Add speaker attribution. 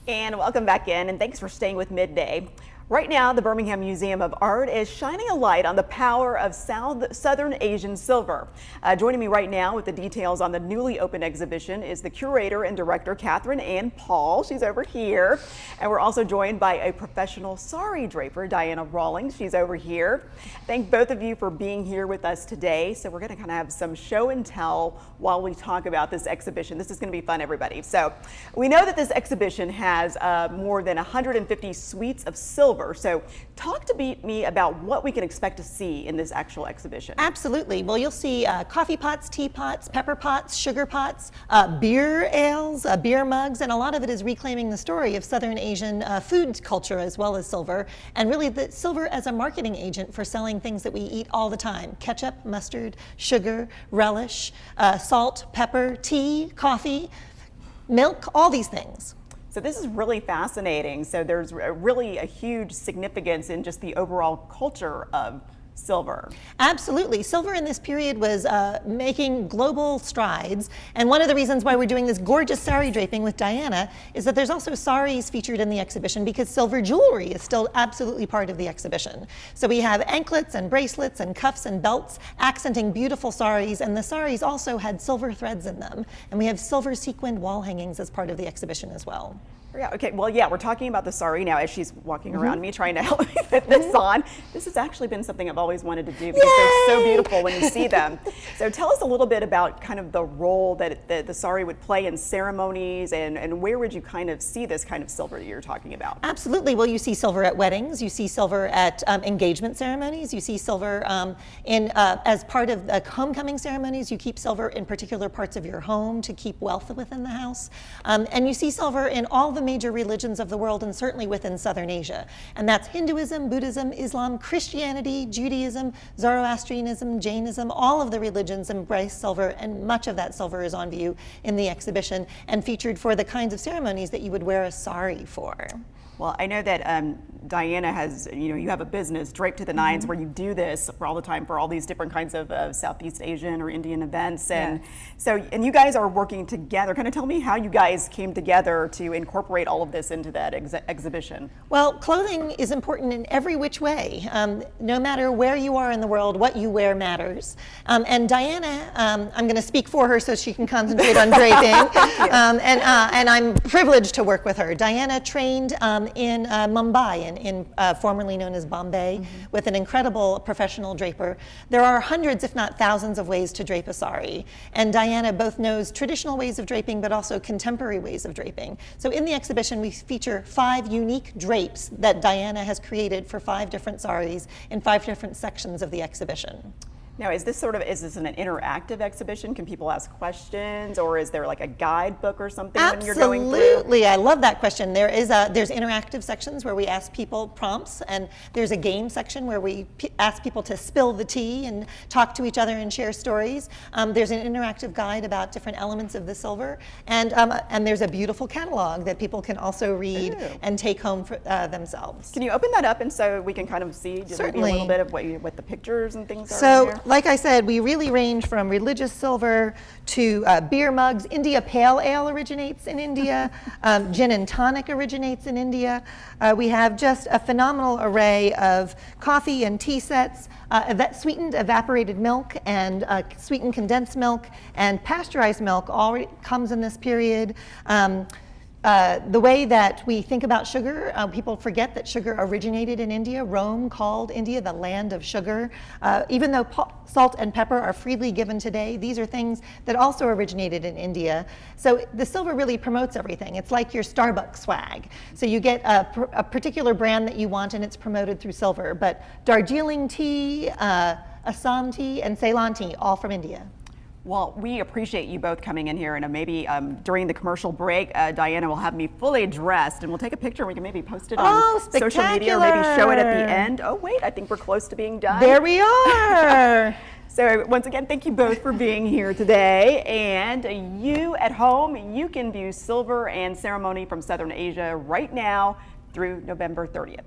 Speaker 1: And welcome back in, and thanks for staying with Midday. Right now, the Birmingham Museum of Art is shining a light on the power of Southern Asian silver. Joining me right now with the details on the newly opened exhibition is the curator and director, Catherine Ann Paul. She's over here. And we're also joined by a professional sari draper, Diana Rawlings. She's over here. Thank both of you for being here with us today. So we're going to kind of have some show and tell while we talk about this exhibition. This is going to be fun, everybody. So we know that this exhibition has more than 150 suites of silver. So talk to me about what we can expect to see in this actual exhibition.
Speaker 2: Absolutely. Well, you'll see coffee pots, teapots, pepper pots, sugar pots, beer ales, beer mugs, and a lot of it is reclaiming the story of Southern Asian food culture as well as silver, and really the silver as a marketing agent for selling things that we eat all the time: ketchup, mustard, sugar, relish, salt, pepper, tea, coffee, milk, all these things.
Speaker 1: So this is really fascinating. So there's really a huge significance in just the overall culture of silver.
Speaker 2: Absolutely. Silver in this period was making global strides. And one of the reasons why we're doing this gorgeous sari draping with Diana is that there's also saris featured in the exhibition because silver jewelry is still absolutely part of the exhibition. So we have anklets and bracelets and cuffs and belts accenting beautiful saris, and the saris also had silver threads in them. And we have silver sequined wall hangings as part of the exhibition as well.
Speaker 1: Yeah, okay, well, yeah, we're talking about the sari now as she's walking around me trying to help me fit this on. This has actually been something I've always wanted to do because they're so beautiful when you see them. So tell us a little bit about kind of the role that the sari would play in ceremonies, and where would you kind of see this kind of silver that you're talking about?
Speaker 2: Absolutely. Well, you see silver at weddings, you see silver at engagement ceremonies, you see silver as part of homecoming ceremonies. You keep silver in particular parts of your home to keep wealth within the house. And you see silver in all the major religions of the world, and certainly within Southern Asia. And that's Hinduism, Buddhism, Islam, Christianity, Judaism, Zoroastrianism, Jainism. All of the religions embrace silver, and much of that silver is on view in the exhibition and featured for the kinds of ceremonies that you would wear a sari for.
Speaker 1: Well, I know that Diana has, you have a business, Draped to the Nines, where you do this for all the time for all these different kinds of Southeast Asian or Indian events. And and you guys are working together. Kind of tell me how you guys came together to incorporate all of this into that exhibition.
Speaker 2: Well, clothing is important in every which way. No matter where you are in the world, what you wear matters. And Diana, I'm going to speak for her so she can concentrate on draping. And I'm privileged to work with her. Diana trained in Mumbai, formerly known as Bombay, with an incredible professional draper. There are hundreds, if not thousands, of ways to drape a sari. And Diana both knows traditional ways of draping, but also contemporary ways of draping. So in the exhibition, we feature 5 unique drapes that Diana has created for 5 different saris in 5 different sections of the exhibition.
Speaker 1: Now, is this an interactive exhibition? Can people ask questions, or is there like a guidebook or something when you're going through?
Speaker 2: Absolutely, I love that question. There's interactive sections where we ask people prompts, and there's a game section where we ask people to spill the tea and talk to each other and share stories. There's an interactive guide about different elements of the silver, and there's a beautiful catalog that people can also read and take home for themselves.
Speaker 1: Can you open that up and so we can kind of see
Speaker 2: Certainly.
Speaker 1: a little bit of what the pictures and things are
Speaker 2: So,
Speaker 1: in there?
Speaker 2: like I said, we really range from religious silver to beer mugs. India Pale Ale originates in India. Gin and tonic originates in India. We have just a phenomenal array of coffee and tea sets, sweetened evaporated milk and sweetened condensed milk and pasteurized milk all comes in this period. The way that we think about sugar, people forget that sugar originated in India. Rome called India the land of sugar. Even though salt and pepper are freely given today, these are things that also originated in India. So the silver really promotes everything. It's like your Starbucks swag. So you get a particular brand that you want, and it's promoted through silver. But Darjeeling tea, Assam tea, and Ceylon tea, all from India.
Speaker 1: Well, we appreciate you both coming in here, and maybe during the commercial break, Diana will have me fully dressed, and we'll take a picture and we can maybe post it on social media or maybe show it at the end. Oh wait, I think we're close to being done.
Speaker 2: There we are.
Speaker 1: So once again, thank you both for being here today. And you at home, you can view silver and ceremony from Southern Asia right now through November 30th.